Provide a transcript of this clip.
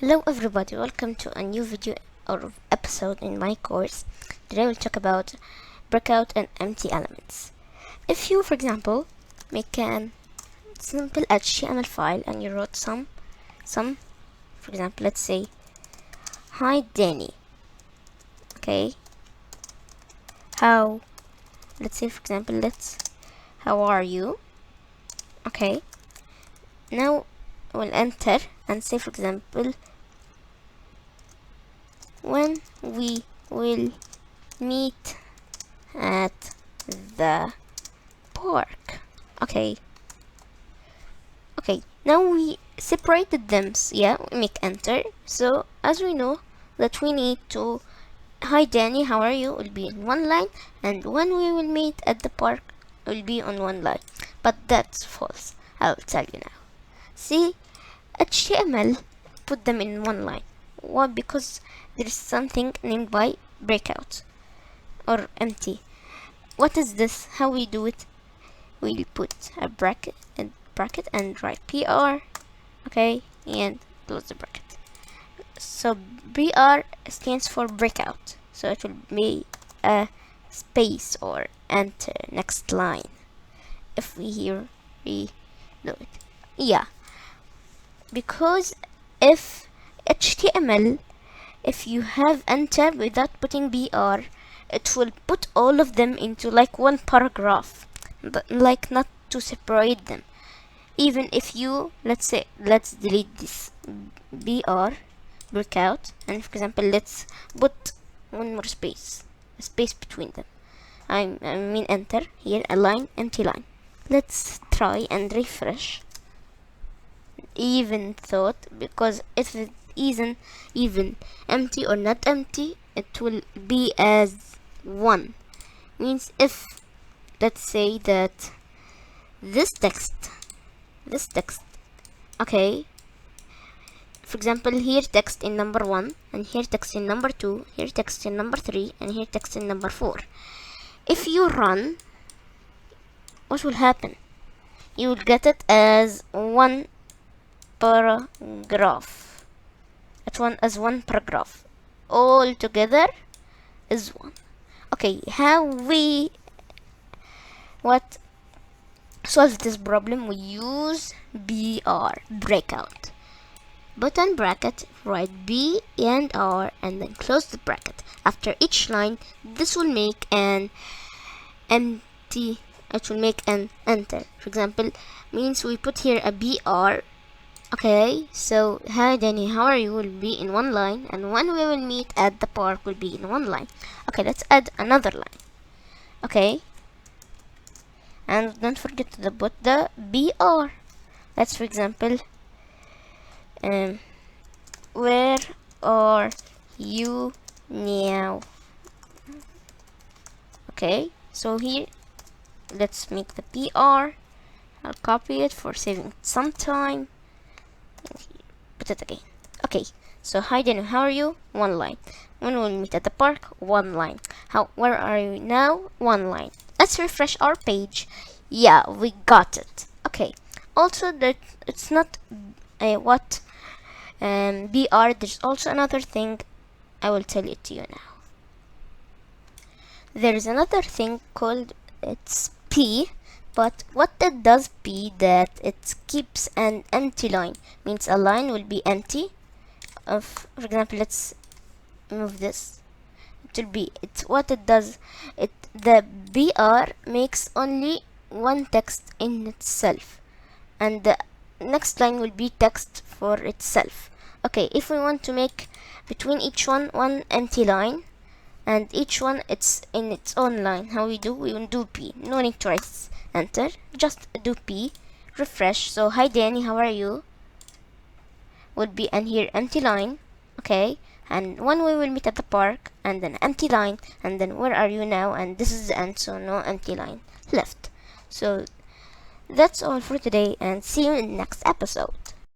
Hello everybody, welcome to a new video or episode in my course. Today we'll talk about breakout and empty elements. If you, for example, make a simple HTML file and you wrote some, for example, let's say, hi Danny. Okay. Let's say, for example, how are you? Okay. Now we'll enter and say, for example, when we will meet at the park. Okay, now we separated them. Yeah, we make enter. So as we know that we need to, hi Danny, how are you, will be in one line, and when we will meet at the park will be on one line. But that's false. I'll tell you now. See, HTML put them in one line. Why? Because there is something named by breakout or empty. What is this? How we do it? We put a bracket and write PR, okay, and close the bracket. So BR stands for breakout, so it will be a space or enter next line. If we here redo it, yeah, because if HTML, if you have enter without putting BR, it will put all of them into like one paragraph, but like not to separate them. Even if you, let's delete this BR breakout, and for example let's put one more space, a space between them. I mean enter here, a line, empty line. Let's try and refresh. Even thought, because if it isn't even empty or not empty, it will be as one. Means if, let's say that this text, okay, for example here text in number 1, and here text in number 2, here text in number 3, and here text in number 4. If you run, what will happen? You will get it as one paragraph. As one paragraph. All together is one. Okay, how we solve this problem? We use BR, breakout. Button bracket, write B and R, and then close the bracket. After each line, this will make an empty. It will make an enter. For example, means we put here a BR. Okay, so hi Danny, how are you, will be in one line, and when we will meet at the park will be in one line. Okay, let's add another line. Okay, and don't forget to put the BR. Let's, for example, where are you now? Okay, so here let's make the PR. I'll copy it for saving some time. Put it again. Okay, so hi Danny, how are you? One line. When we'll meet at the park, one line. Where are you now? One line. Let's refresh our page. Yeah, we got it. Okay, also that it's not BR, there's also another thing. I will tell it to you now. There is another thing called, it's P. But what it does, P, that it keeps an empty line. Means a line will be empty. For example, let's move this. What it does, the BR makes only one text in itself, and the next line will be text for itself. Okay, if we want to make between each one empty line, and each one it's in its own line, how we do? We will do P. No need to write enter, just do P, refresh. So hi Danny, how are you, would be, and here empty line. Okay, and when we will meet at the park, and then empty line, and then where are you now, and this is the end, so no empty line left. So that's all for today, and see you in the next episode.